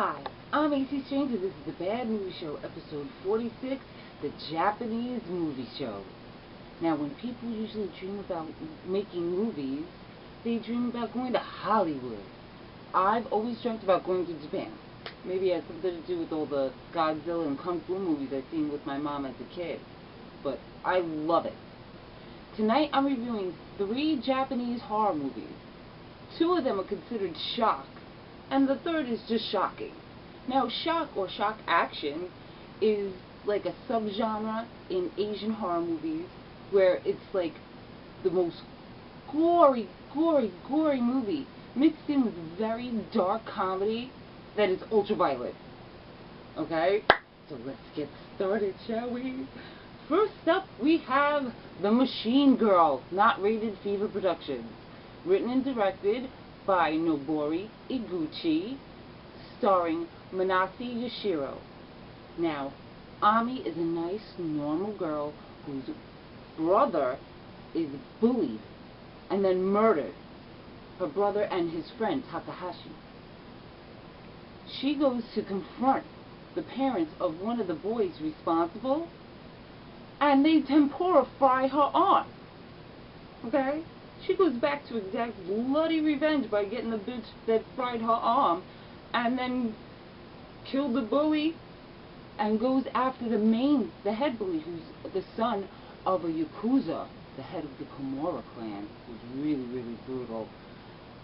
Hi, I'm A.C.Strange and this is the Bad Movie Show, episode 46, the Japanese movie show. Now, when people usually dream about making movies, they dream about going to Hollywood. I've always dreamt about going to Japan. Maybe it has something to do with all the Godzilla and Kung Fu movies I've seen with my mom as a kid. But I love it. Tonight I'm reviewing 3 Japanese horror movies. 2 of them are considered shock, and the third is just shocking. Now, shock or shock action is like a subgenre in Asian horror movies where it's like the most gory movie mixed in with very dark comedy that is ultra-violent. Okay? So let's get started, shall we? First up, we have The Machine Girl, not rated Fever Productions. Written and directed by Nobuo Iguchi, starring Manase Yoshiro. Now, Ami is a nice, normal girl whose brother is bullied and then murdered. Her brother and his friend, Takahashi. She goes to confront the parents of one of the boys responsible, and they tempura fry her arm. Okay? She goes back to exact bloody revenge by getting the bitch that fried her arm, and then killed the bully, and goes after the head bully, who's the son of a Yakuza, the head of the Kimura clan, who's really brutal.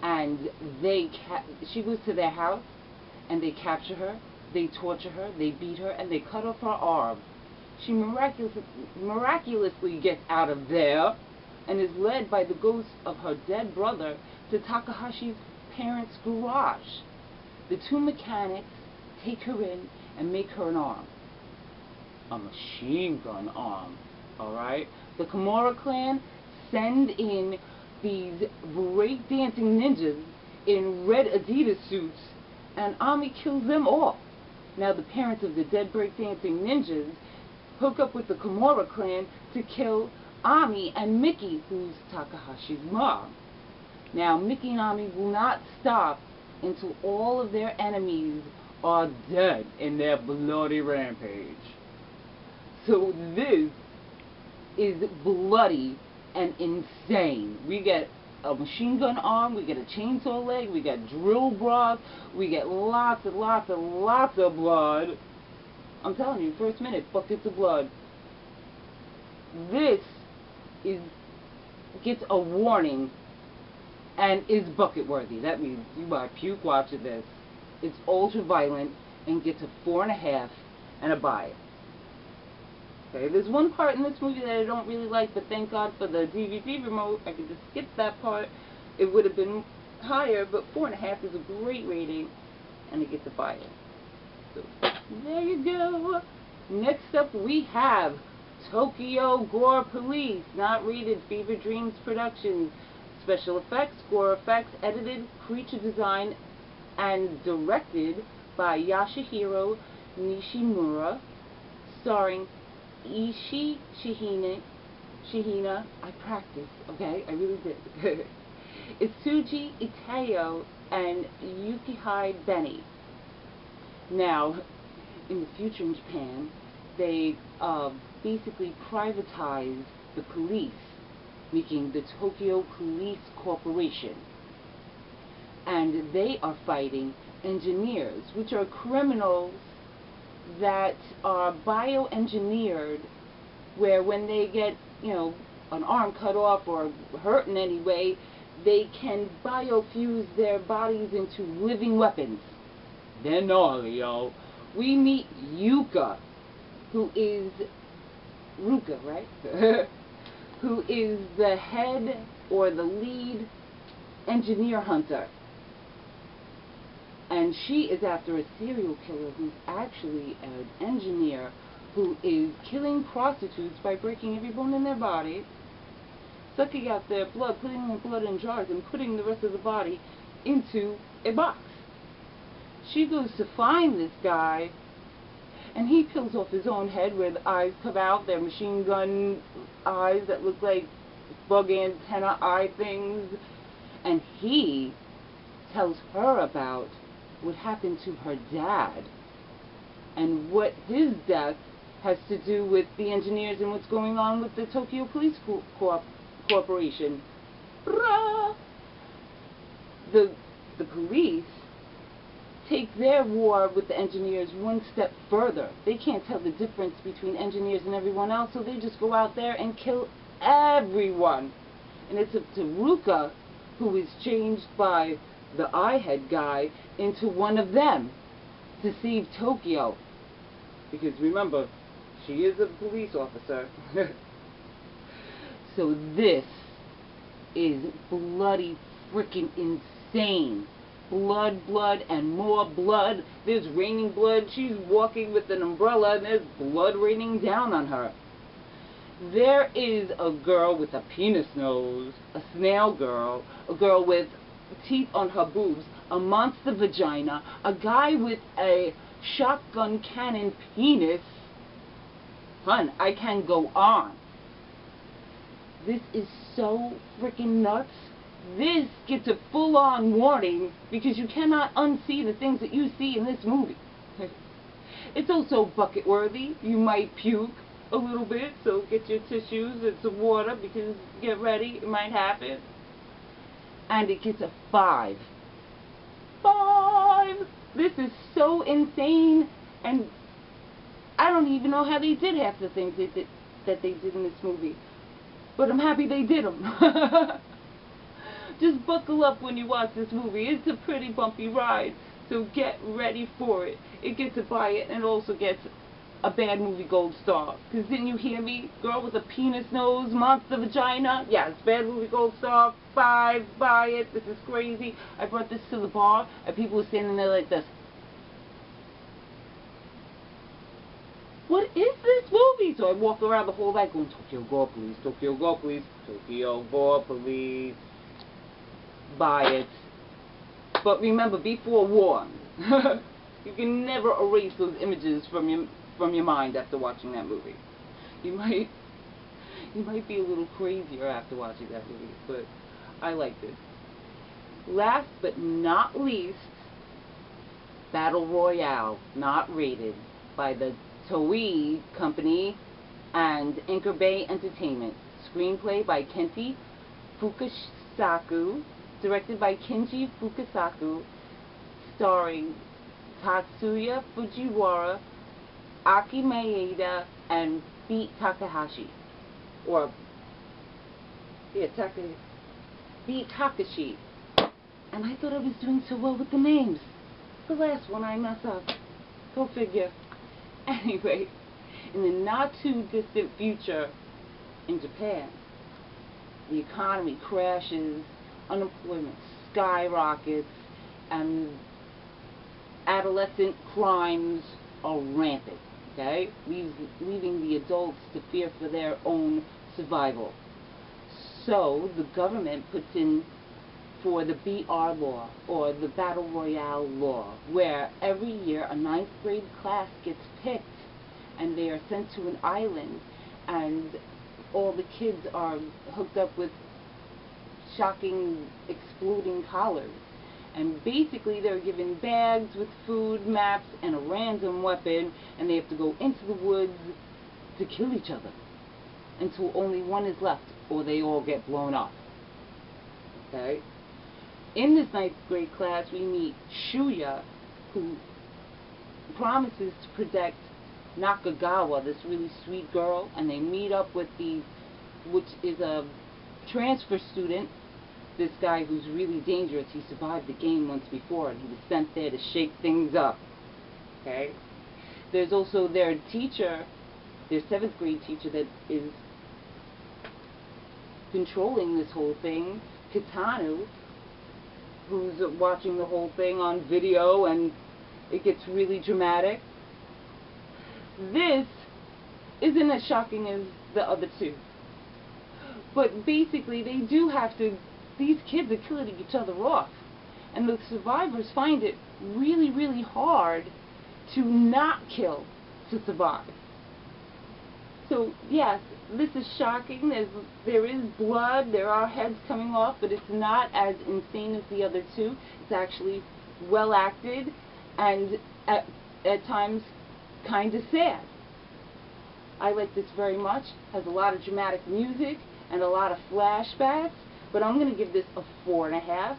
And she goes to their house, and they capture her, they torture her, they beat her, and they cut off her arm. She miraculously gets out of there, and is led by the ghost of her dead brother to Takahashi's parents' garage. The 2 mechanics take her in and make her an arm. A machine gun arm, alright? The Kimura clan send in these break-dancing ninjas in red Adidas suits, and Ami kills them all. Now the parents of the dead break-dancing ninjas hook up with the Kimura clan to kill Ami and Miki, who's Takahashi's mom. Now, Miki and Ami will not stop until all of their enemies are dead in their bloody rampage. So this is bloody and insane. We get a machine gun arm, we get a chainsaw leg, we get drill bras, we get lots of blood. I'm telling you, first minute, buckets of blood. This gets a warning and is bucket worthy. That means you might puke watching this. It's ultra violent and gets a 4.5 and a buy. Okay, there's one part in this movie that I don't really like, but thank God for the DVD remote, I could just skip that part. It would have been higher, but 4.5 is a great rating, and it gets a buy. So there you go. Next up we have Tokyo Gore Police, not rated Fever Dreams Productions. Special effects, gore effects, edited, creature design, and directed by Yasuhiro Nishimura, starring Ishii Shihina. I practiced, okay? I really did. Itsuji Itayo and Yukihide Beni. Now, in the future in Japan, they basically privatized the police, making the Tokyo Police Corporation. And they are fighting engineers, which are criminals that are bioengineered, where when they get, an arm cut off or hurt in any way, they can biofuse their bodies into living weapons. They're gnarly, yo. We meet Yuka, who is Ruka, right? Who is the head or the lead engineer hunter. And she is after a serial killer who's actually an engineer who is killing prostitutes by breaking every bone in their body, sucking out their blood, putting their blood in jars, and putting the rest of the body into a box. She goes to find this guy, and he peels off his own head where the eyes come out. They're machine gun eyes that look like bug antenna eye things. And he tells her about what happened to her dad and what his death has to do with the engineers and what's going on with the Tokyo Police Corporation. The police take their war with the engineers one step further. They can't tell the difference between engineers and everyone else, so they just go out there and kill everyone. And it's up to Ruka, who is changed by the eye-head guy into one of them to save Tokyo. Because remember, she is a police officer. So this is bloody freaking insane. Blood, blood, and more blood. There's raining blood. She's walking with an umbrella and there's blood raining down on her. There is a girl with a penis nose, a snail girl, a girl with teeth on her boobs, a monster vagina, a guy with a shotgun cannon penis. Hun, I can go on. This is so freaking nuts. This gets a full-on warning because you cannot unsee the things that you see in this movie. It's also bucket-worthy. You might puke a little bit, so get your tissues and some water because get ready, it might happen. And it gets a 5. 5! This is so insane, and I don't even know how they did half the things that they did in this movie. But I'm happy they did them. Just buckle up when you watch this movie. It's a pretty bumpy ride, so get ready for it. It gets a buy it, and it also gets a bad movie gold star. Because didn't you hear me? Girl with a penis nose, monster vagina. Yes, bad movie gold star. 5, buy it. This is crazy. I brought this to the bar, and people were standing there like this. What is this movie? So I walk around the whole night going, Tokyo Gore Police, Tokyo Gore Police, Tokyo Gore Police. Buy it. But remember, be forewarned. You can never erase those images from your mind after watching that movie. You might be a little crazier after watching that movie, but I liked it. Last but not least, Battle Royale, not rated, by the Toei Company and Anchor Bay Entertainment. Screenplay by Kenti Fukasaku, directed by Kenji Fukasaku, starring Tatsuya Fujiwara, Aki Maeda, and Beat Takahashi. Or, yeah, Beat Takashi. And I thought I was doing so well with the names. The last one I mess up. Go figure. Anyway, in the not too distant future in Japan, the economy crashes, unemployment skyrockets, and adolescent crimes are rampant, okay? Leaving the adults to fear for their own survival. So the government puts in for the BR law, or the Battle Royale law, where every year a 9th grade class gets picked and they are sent to an island, and all the kids are hooked up with shocking exploding collars, and basically they're given bags with food, maps, and a random weapon, and they have to go into the woods to kill each other until only one is left or they all get blown up. Okay? In this 9th grade class we meet Shuya, who promises to protect Nakagawa, this really sweet girl, and they meet up with which is a transfer student, this guy who's really dangerous. He survived the game once before and he was sent there to shake things up. Okay? There's also their teacher, their 7th grade teacher that is controlling this whole thing, Kitano, who's watching the whole thing on video, and it gets really dramatic. This isn't as shocking as the other two. But basically, they do have to, these kids are killing each other off. And the survivors find it really, really hard to not kill to survive. So, yes, this is shocking. There is blood, there are heads coming off, but it's not as insane as the other two. It's actually well acted, and at times kind of sad. I like this very much. Has a lot of dramatic music and a lot of flashbacks, but I'm going to give this a 4.5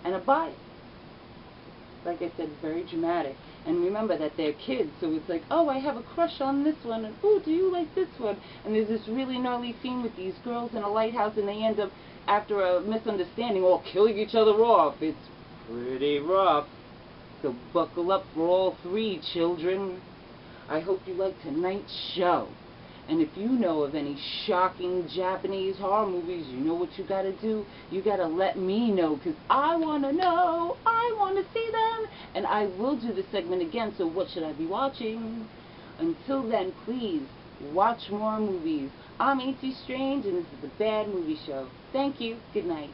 and a buy. Like I said, very dramatic. And remember that they're kids, so it's like, oh, I have a crush on this one, and oh, do you like this one? And there's this really gnarly scene with these girls in a lighthouse, and they end up, after a misunderstanding, all killing each other off. It's pretty rough. So buckle up for all 3, children. I hope you like tonight's show. And if you know of any shocking Japanese horror movies, you know what you gotta do? You gotta let me know, because I wanna know. I wanna see them. And I will do this segment again, so what should I be watching? Until then, please, watch more movies. I'm A.C.Strange, and this is the Bad Movie Show. Thank you. Good night.